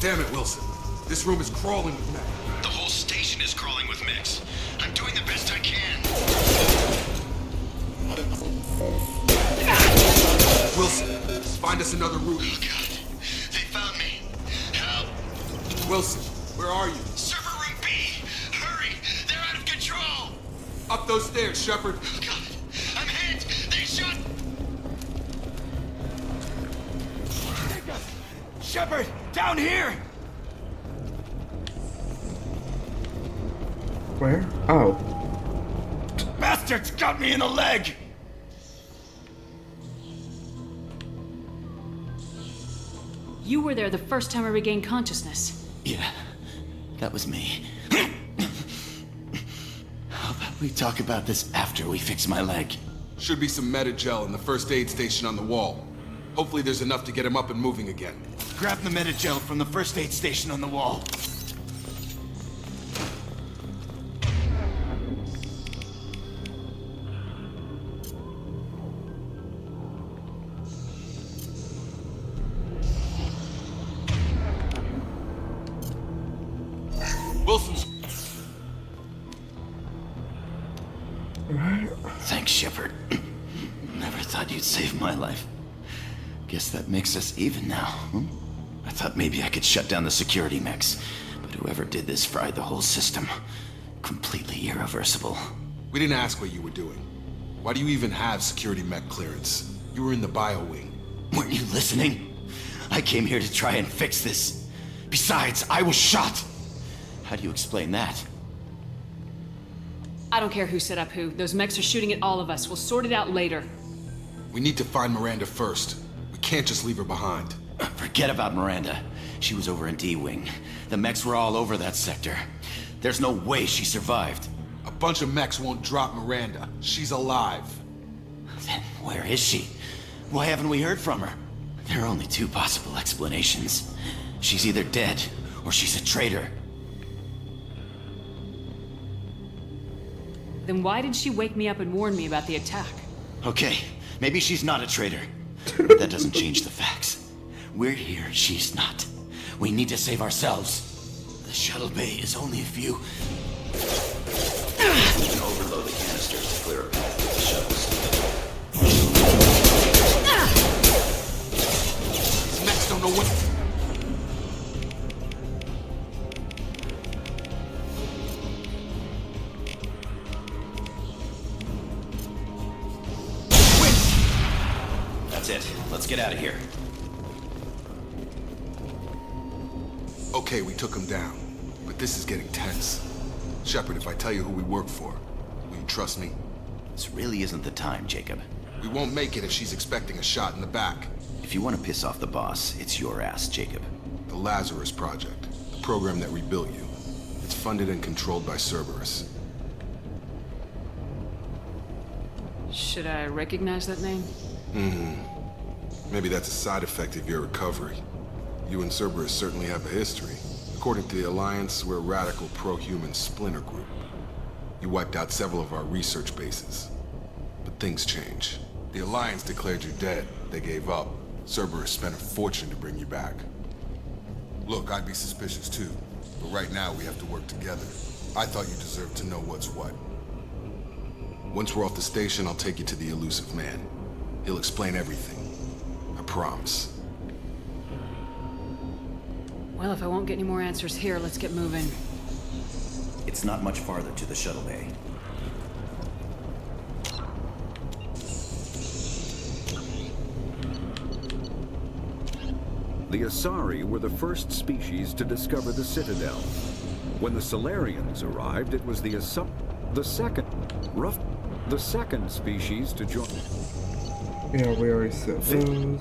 Damn it, Wilson. This room is crawling with mech. The whole station is crawling with mechs. I'm doing the best I can. Wilson, find us another route. Oh, God. They found me. Help. Wilson, where are you? Server room B. Hurry. They're out of control. Up those stairs, Shepard. Oh, God. I'm hit. They shot. Shepard, down here! Where? Oh. Bastards got me in the leg! You were there the first time I regained consciousness. Yeah, that was me. How about we talk about this after we fix my leg? Should be some Medi-gel in the first aid station on the wall. Hopefully there's enough to get him up and moving again. Grab the Medi-gel from the first aid station on the wall. Wilson's... Thanks, Shepard. Never thought you'd save my life. Guess that makes us even now, huh? I thought maybe I could shut down the security mechs, but whoever did this fried the whole system. Completely irreversible. We didn't ask what you were doing. Why do you even have security mech clearance? You were in the bio wing. Weren't you listening? I came here to try and fix this. Besides, I was shot. How do you explain that? I don't care who set up who. Those mechs are shooting at all of us. We'll sort it out later. We need to find Miranda first. We can't just leave her behind. Forget about Miranda. She was over in D-Wing. The mechs were all over that sector. There's no way she survived. A bunch of mechs won't drop Miranda. She's alive. Then where is she? Why haven't we heard from her? There are only two possible explanations. She's either dead, or she's a traitor. Then why did she wake me up and warn me about the attack? Okay, maybe she's not a traitor. But that doesn't change the facts. We're here, she's not. We need to save ourselves. The shuttle bay is only a few... We can overload the canisters to clear a path with the shuttles. These mechs don't know what... That's it. Let's get out of here. Okay, we took him down. But this is getting tense. Shepard, if I tell you who we work for, will you trust me? This really isn't the time, Jacob. We won't make it if she's expecting a shot in the back. If you want to piss off the boss, it's your ass, Jacob. The Lazarus Project, the program that rebuilt you. It's funded and controlled by Cerberus. Should I recognize that name? Maybe that's a side effect of your recovery. You and Cerberus certainly have a history. According to the Alliance, we're a radical pro-human splinter group. You wiped out several of our research bases. But things change. The Alliance declared you dead. They gave up. Cerberus spent a fortune to bring you back. Look, I'd be suspicious too. But right now, we have to work together. I thought you deserved to know what's what. Once we're off the station, I'll take you to the elusive man. He'll explain everything. I promise. Well, if I won't get any more answers here, let's get moving. It's not much farther to the shuttle bay. The Asari were the first species to discover the Citadel. When the Solarians arrived, it was the second species to join. Yeah, we already said those.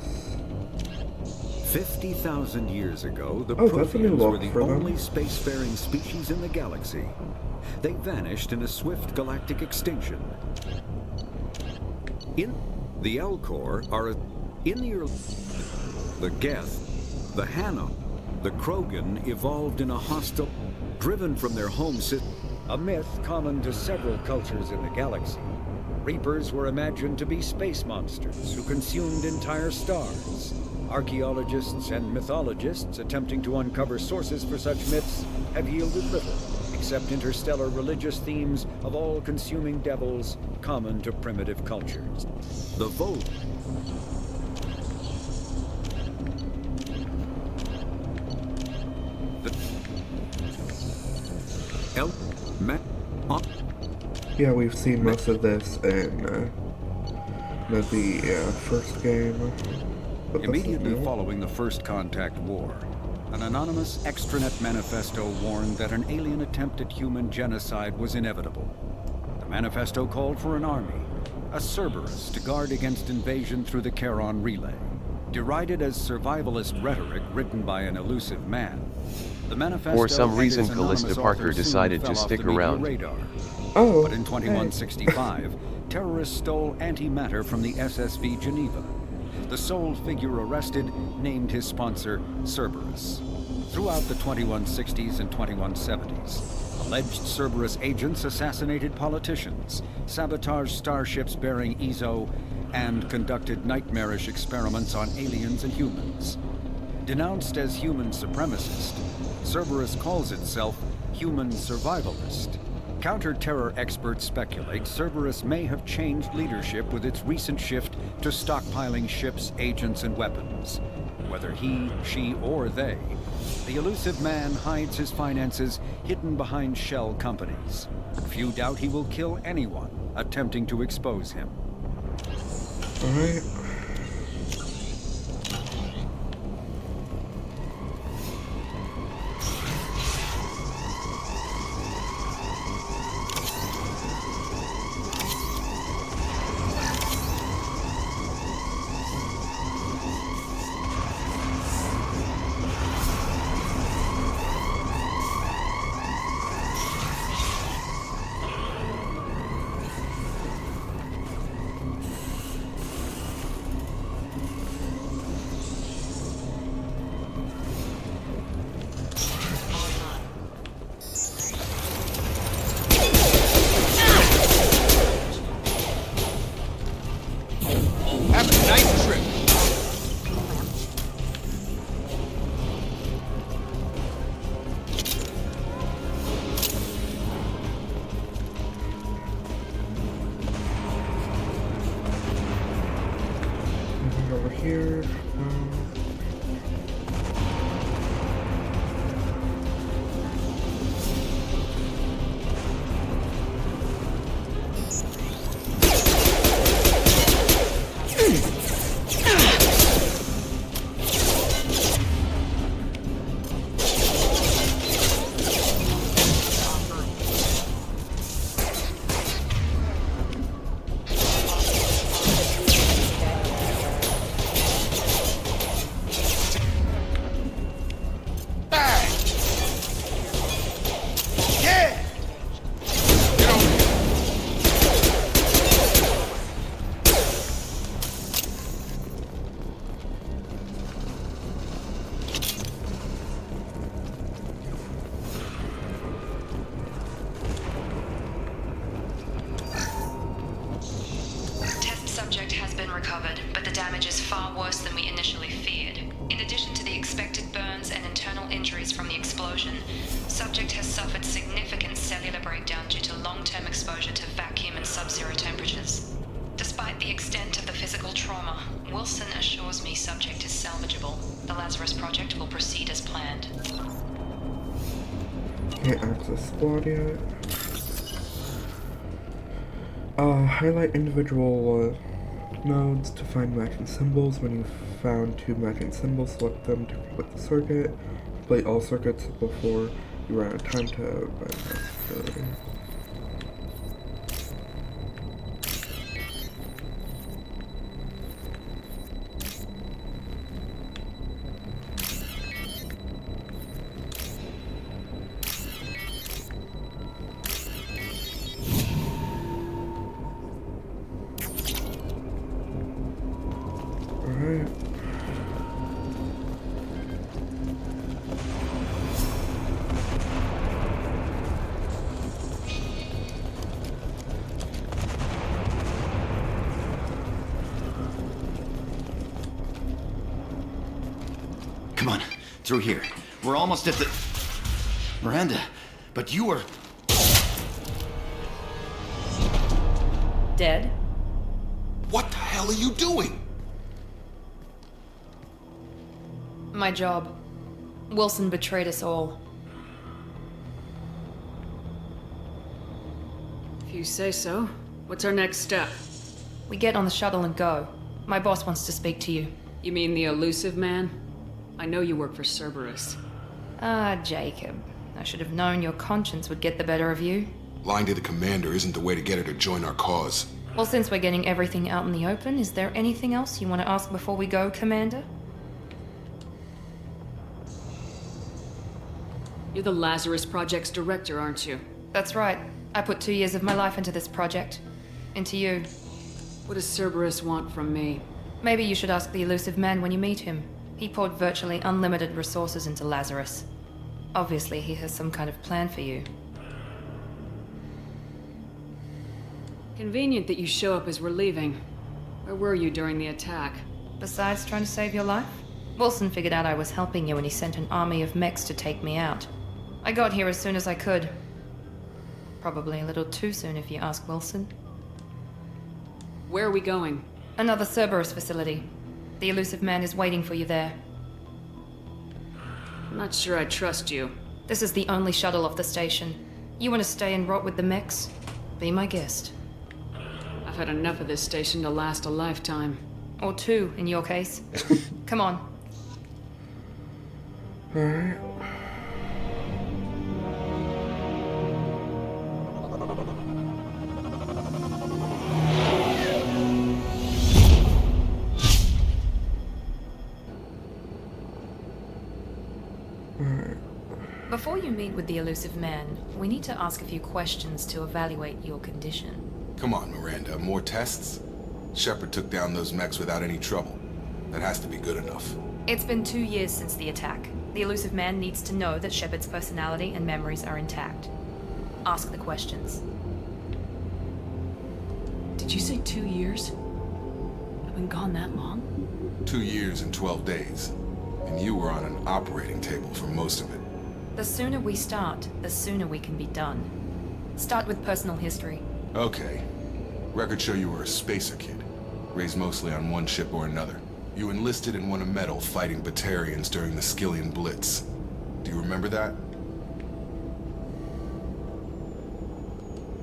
50,000 years ago, the that's a new Protheans look were the for them. only spacefaring species in the galaxy. They vanished in a swift galactic extinction. In the Elcor are the Geth, the Hanna, the Krogan evolved in a hostile, driven from their home system. A myth common to several cultures in the galaxy. Reapers were imagined to be space monsters who consumed entire stars. Archaeologists and mythologists attempting to uncover sources for such myths have yielded little, except interstellar religious themes of all-consuming devils common to primitive cultures. The vote. Yeah, we've seen most of this in the first game. But Immediately following the First Contact War, an anonymous extranet manifesto warned that an alien attempt at human genocide was inevitable. The manifesto called for an army, a Cerberus, to guard against invasion through the Charon Relay. Derided as survivalist rhetoric written by an elusive man, the manifesto For some and reason, its anonymous Callista Parker author soon decided fell to off stick the media around. radar. Oh, But in 2165, terrorists stole antimatter from the SSV Geneva. The sole figure arrested named his sponsor Cerberus. Throughout the 2160s and 2170s, alleged Cerberus agents assassinated politicians, sabotaged starships bearing Ezo, and conducted nightmarish experiments on aliens and humans. Denounced as human supremacist, Cerberus calls itself human survivalist. Counter-terror experts speculate Cerberus may have changed leadership with its recent shift to stockpiling ships, agents, and weapons. Whether he, she, or they, the elusive man hides his finances hidden behind shell companies. Few doubt he will kill anyone attempting to expose him. alright. Have a nice trip. Moving over here. Subject has been recovered, but the damage is far worse than we initially feared. In addition to the expected burns and internal injuries from the explosion, subject has suffered significant cellular breakdown due to long-term exposure to vacuum and sub-zero temperatures. Despite the extent of the physical trauma, Wilson assures me subject is salvageable. The Lazarus Project will proceed as planned. Can't access squad yet. Highlight individual nodes to find matching symbols. When you've found two matching symbols, select them to complete the circuit. Complete all circuits before you run out of time to bypass security. Alright. Come on, through here. We're almost at the... Miranda, but you were... Dead? What the hell are you doing? My job. Wilson betrayed us all. If you say so. What's our next step? We get on the shuttle and go. My boss wants to speak to you. You mean the elusive man? I know you work for Cerberus. Ah, Jacob. I should have known your conscience would get the better of you. Lying to the commander isn't the way to get her to join our cause. Well, since we're getting everything out in the open, is there anything else you want to ask before we go, Commander? You're the Lazarus Project's director, aren't you? That's right. I put 2 years of my life into this project. Into you. What does Cerberus want from me? Maybe you should ask the elusive man when you meet him. He poured virtually unlimited resources into Lazarus. Obviously, he has some kind of plan for you. Convenient that you show up as we're leaving. Where were you during the attack? Besides trying to save your life, Wilson figured out I was helping you when he sent an army of mechs to take me out. I got here as soon as I could. Probably a little too soon if you ask Wilson. Where are we going? Another Cerberus facility. The elusive man is waiting for you there. I'm not sure I trust you. This is the only shuttle off the station. You want to stay and rot with the mechs? Be my guest. I've had enough of this station to last a lifetime. Or 2, in your case. Come on. Alright. Before you meet with the elusive man, we need to ask a few questions to evaluate your condition. Come on, Miranda, more tests? Shepard took down those mechs without any trouble. That has to be good enough. It's been 2 years since the attack. The elusive man needs to know that Shepard's personality and memories are intact. Ask the questions. Did you say 2 years? I've been gone that long? 2 years and 12 days. And you were on an operating table for most of it. The sooner we start, the sooner we can be done. Start with personal history. Okay. Records show you were a spacer kid, raised mostly on one ship or another. You enlisted and won a medal fighting Batarians during the Skillian Blitz. Do you remember that?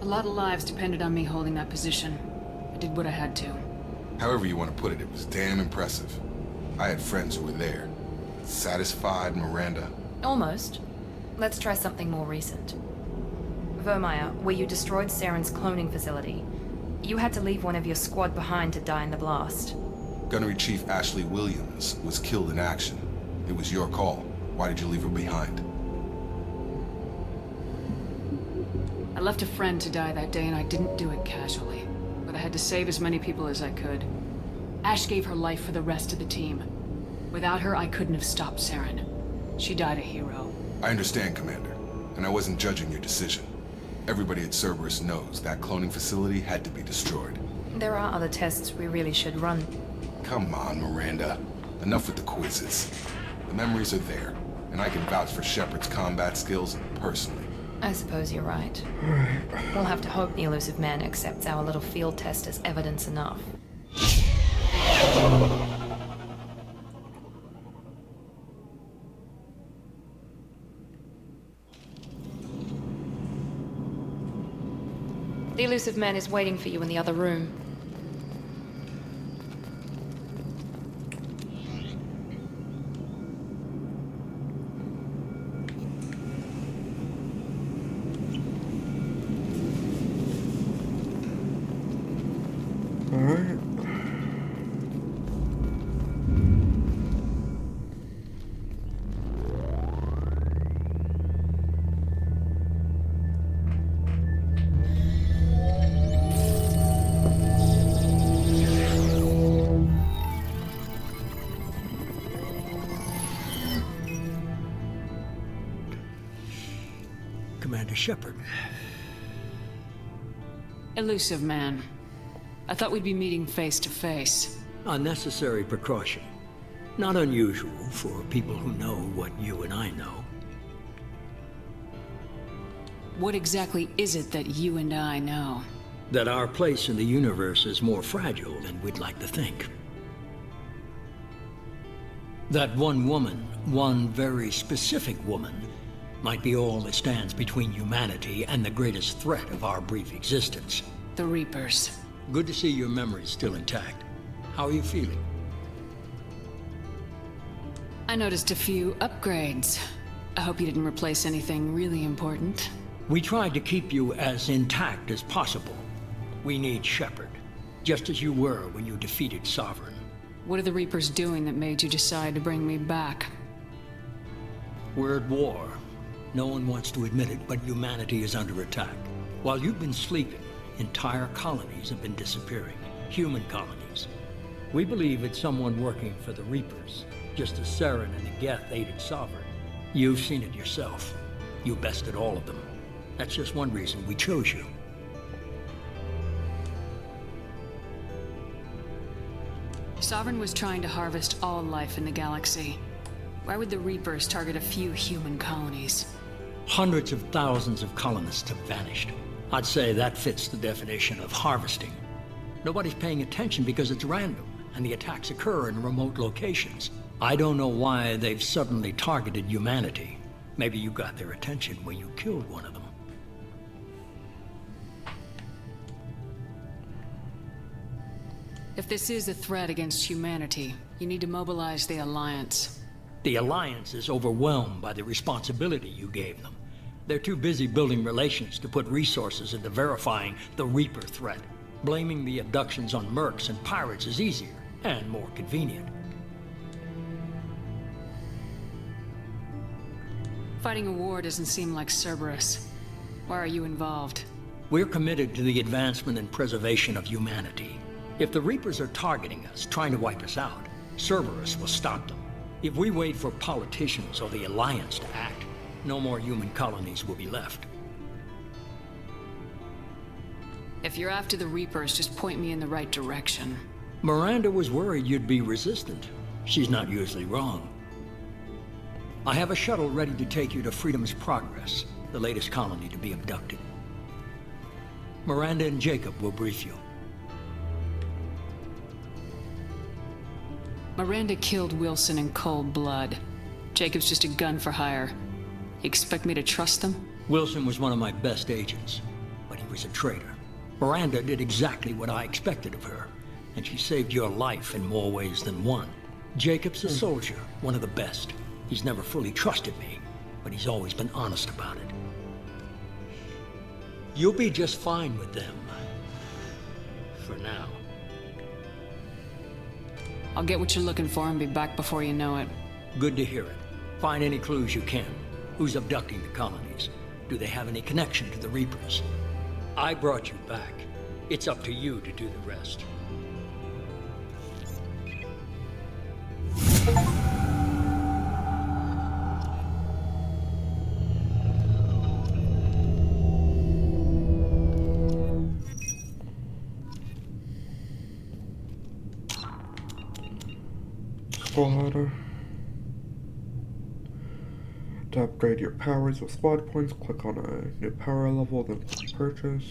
A lot of lives depended on me holding that position. I did what I had to. However you want to put it, it was damn impressive. I had friends who were there. Satisfied, Miranda? Almost. Let's try something more recent. Vermeer, where you destroyed Saren's cloning facility. You had to leave one of your squad behind to die in the blast. Gunnery Chief Ashley Williams was killed in action. It was your call. Why did you leave her behind? I left a friend to die that day and I didn't do it casually. But I had to save as many people as I could. Ash gave her life for the rest of the team. Without her, I couldn't have stopped Saren. She died a hero. I understand, Commander. And I wasn't judging your decision. Everybody at Cerberus knows that cloning facility had to be destroyed. There are other tests we really should run. Come on, Miranda. Enough with the quizzes. The memories are there, and I can vouch for Shepard's combat skills personally. I suppose you're right. We'll have to hope the elusive man accepts our little field test as evidence enough. The elusive man is waiting for you in the other room. Alright. Commander Shepard. Elusive man. I thought we'd be meeting face to face. Unnecessary precaution. Not unusual for people who know what you and I know. What exactly is it that you and I know? That our place in the universe is more fragile than we'd like to think. That one woman, one very specific woman, might be all that stands between humanity and the greatest threat of our brief existence. The Reapers. Good to see your memory's still intact. How are you feeling? I noticed a few upgrades. I hope you didn't replace anything really important. We tried to keep you as intact as possible. We need Shepard, just as you were when you defeated Sovereign. What are the Reapers doing that made you decide to bring me back? We're at war. No one wants to admit it, but humanity is under attack. While you've been sleeping, entire colonies have been disappearing. Human colonies. We believe it's someone working for the Reapers, just as Saren and the Geth aided Sovereign. You've seen it yourself. You bested all of them. That's just one reason we chose you. Sovereign was trying to harvest all life in the galaxy. Why would the Reapers target a few human colonies? Hundreds of thousands of colonists have vanished. I'd say that fits the definition of harvesting. Nobody's paying attention because it's random, and the attacks occur in remote locations. I don't know why they've suddenly targeted humanity. Maybe you got their attention when you killed one of them. If this is a threat against humanity, you need to mobilize the Alliance. The Alliance is overwhelmed by the responsibility you gave them. They're too busy building relations to put resources into verifying the Reaper threat. Blaming the abductions on mercs and pirates is easier and more convenient. Fighting a war doesn't seem like Cerberus. Why are you involved? We're committed to the advancement and preservation of humanity. If the Reapers are targeting us, trying to wipe us out, Cerberus will stop them. If we wait for politicians or the Alliance to act, no more human colonies will be left. If you're after the Reapers, just point me in the right direction. Miranda was worried you'd be resistant. She's not usually wrong. I have a shuttle ready to take you to Freedom's Progress, the latest colony to be abducted. Miranda and Jacob will brief you. Miranda killed Wilson in cold blood. Jacob's just a gun for hire. You expect me to trust them? Wilson was one of my best agents, but he was a traitor. Miranda did exactly what I expected of her, and she saved your life in more ways than one. Jacob's a soldier, one of the best. He's never fully trusted me, but he's always been honest about it. You'll be just fine with them. For now. I'll get what you're looking for and be back before you know it. Good to hear it. Find any clues you can. Who's abducting the colonies? Do they have any connection to the Reapers? I brought you back. It's up to you to do the rest. Squad. To upgrade your powers with squad points, click on a new power level, then click purchase.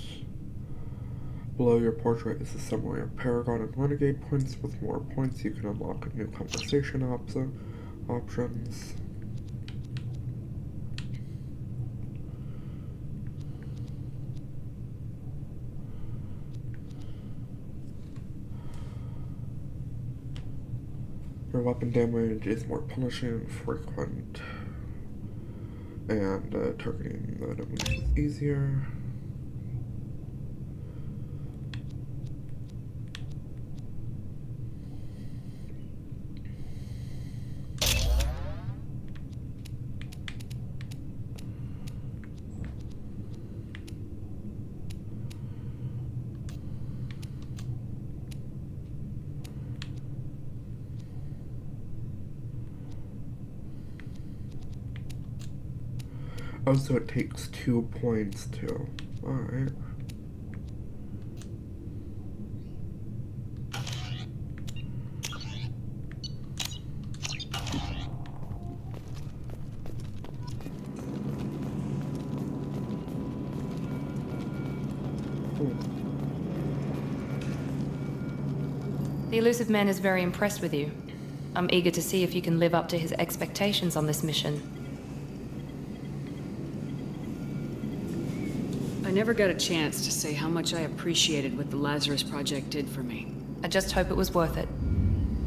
Below your portrait is a summary of Paragon and Renegade points. With more points, you can unlock new conversation options. Your weapon damage is more punishing and frequent, and targeting the enemies is easier. Oh, so it takes 2 points too. Alright. The elusive man is very impressed with you. I'm eager to see if you can live up to his expectations on this mission. I never got a chance to say how much I appreciated what the Lazarus Project did for me. I just hope it was worth it.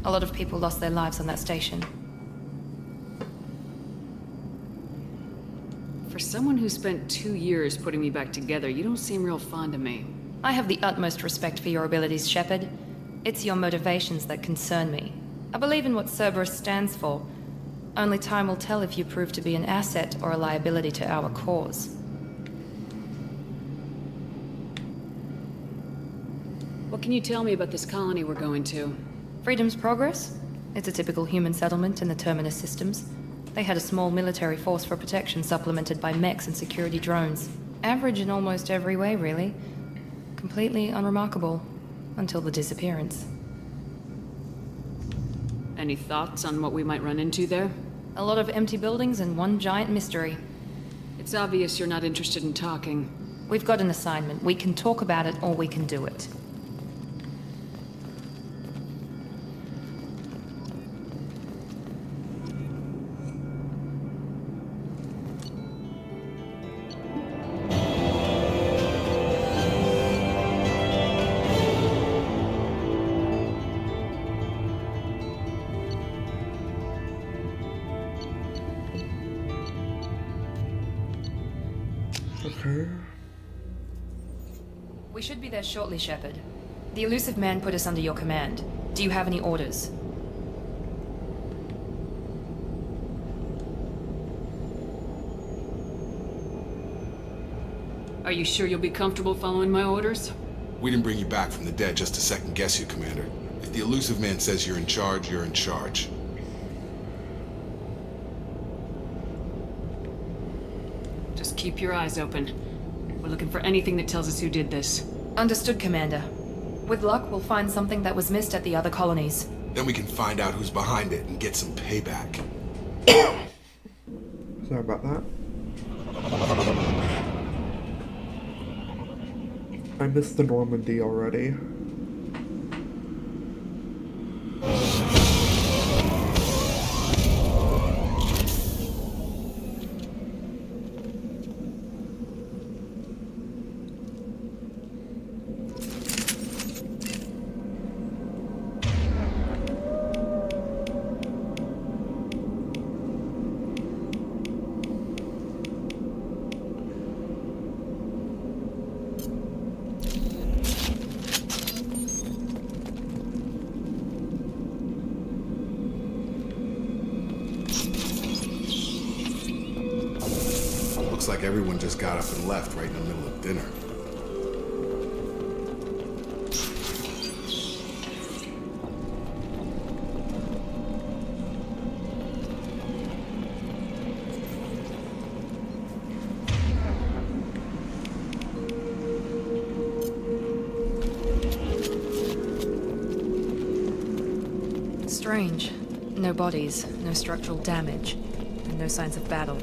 A lot of people lost their lives on that station. For someone who spent 2 years putting me back together, you don't seem real fond of me. I have the utmost respect for your abilities, Shepard. It's your motivations that concern me. I believe in what Cerberus stands for. Only time will tell if you prove to be an asset or a liability to our cause. What can you tell me about this colony we're going to? Freedom's Progress? It's a typical human settlement in the Terminus systems. They had a small military force for protection supplemented by mechs and security drones. Average in almost every way, really. Completely unremarkable. Until the disappearance. Any thoughts on what we might run into there? A lot of empty buildings and one giant mystery. It's obvious you're not interested in talking. We've got an assignment. We can talk about it or we can do it. Okay. We should be there shortly, Shepard. The elusive man put us under your command. Do you have any orders? Are you sure you'll be comfortable following my orders? We didn't bring you back from the dead just to second guess you, Commander. If the elusive man says you're in charge, you're in charge. Just keep your eyes open. We're looking for anything that tells us who did this. Understood, Commander. With luck, we'll find something that was missed at the other colonies. Then we can find out who's behind it and get some payback. Sorry about that. I missed the Normandy already. Looks like everyone just got up and left right in the middle of dinner. Strange. No bodies, no structural damage, and no signs of battle.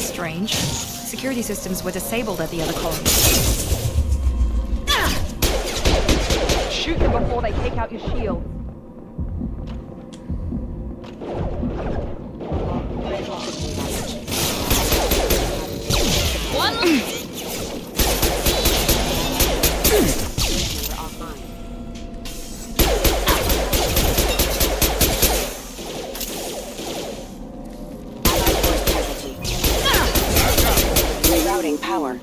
Strange. Security systems were disabled at the other colony. Shoot them before they take out your shield. Rerouting power.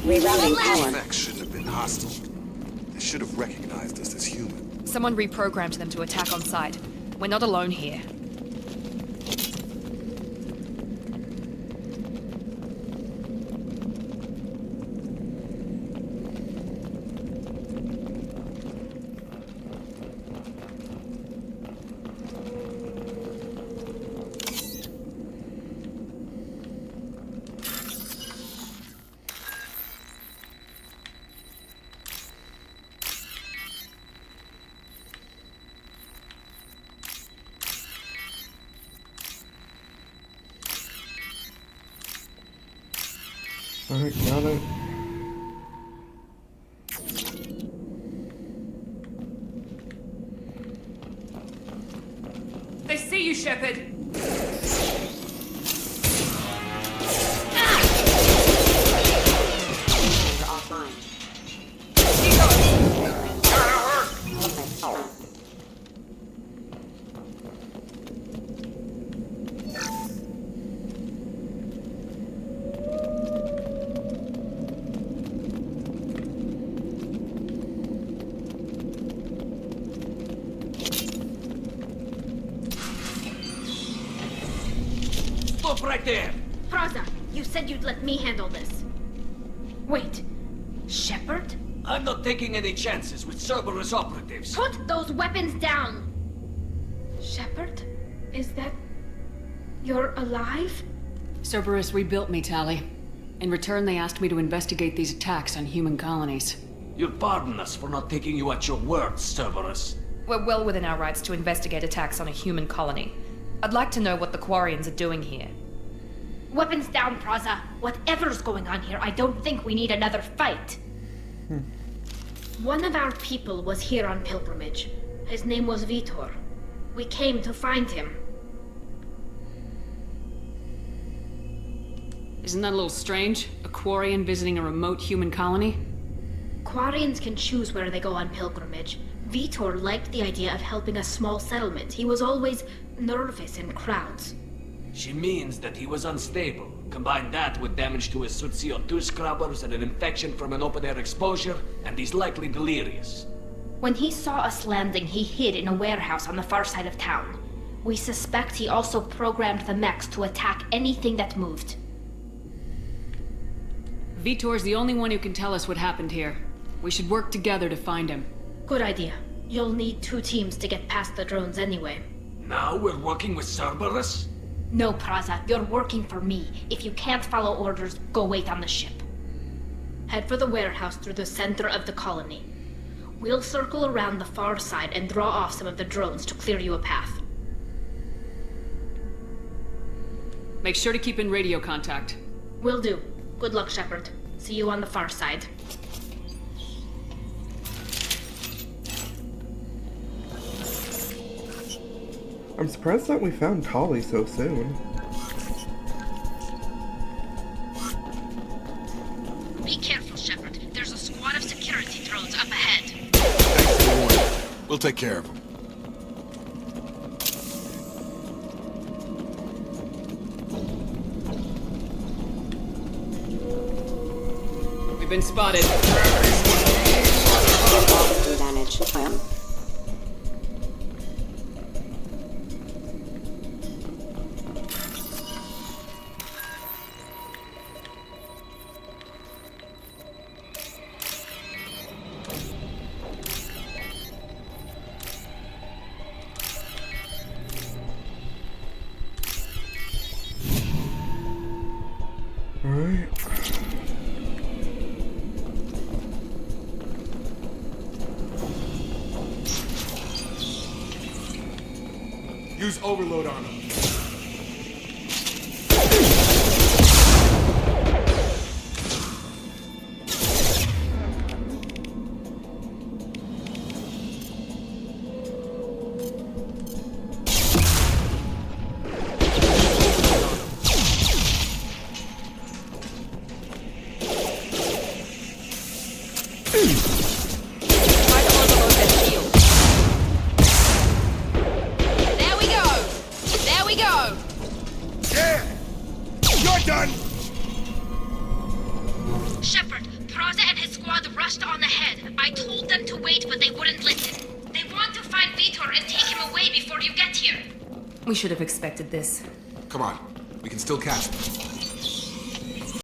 Rerouting power. Mechs shouldn't have been hostile. They should have recognized us as human. Someone reprogrammed them to attack on sight. We're not alone here. Alright, got it. They see you, Shepard. Offline. Stop right there! Praza, you said you'd let me handle this. Wait, Shepard? I'm not taking any chances with Cerberus operatives. Put those weapons down! Shepard? Is that... you're alive? Cerberus rebuilt me, Tali. In return, they asked me to investigate these attacks on human colonies. You'll pardon us for not taking you at your word, Cerberus. We're well within our rights to investigate attacks on a human colony. I'd like to know what the Quarians are doing here. Weapons down, Praza. Whatever's going on here, I don't think we need another fight. One of our people was here on pilgrimage. His name was Vitor. We came to find him. Isn't that a little strange? A Quarian visiting a remote human colony? Quarians can choose where they go on pilgrimage. Vitor liked the idea of helping a small settlement. He was always nervous in crowds. She means that he was unstable. Combine that with damage to his suit CO2 scrubbers and an infection from an open-air exposure, and he's likely delirious. When he saw us landing, he hid in a warehouse on the far side of town. We suspect he also programmed the mechs to attack anything that moved. Vitor's the only one who can tell us what happened here. We should work together to find him. Good idea. You'll need 2 teams to get past the drones anyway. Now we're working with Cerberus? No, Praza, you're working for me. If you can't follow orders, go wait on the ship. Head for the warehouse through the center of the colony. We'll circle around the far side and draw off some of the drones to clear you a path. Make sure to keep in radio contact. Will do. Good luck, Shepard. See you on the far side. I'm surprised that we found Tali so soon. Be careful, Shepard. There's a squad of security drones up ahead. Thanks for the warning. We'll take care of them. We've been spotted. Damage. Alright. Use overload on them. Shepard, Praza and his squad rushed on ahead. I told them to wait, but they wouldn't listen. They want to find Vitor and take him away before you get here. We should have expected this. Come on, we can still catch them.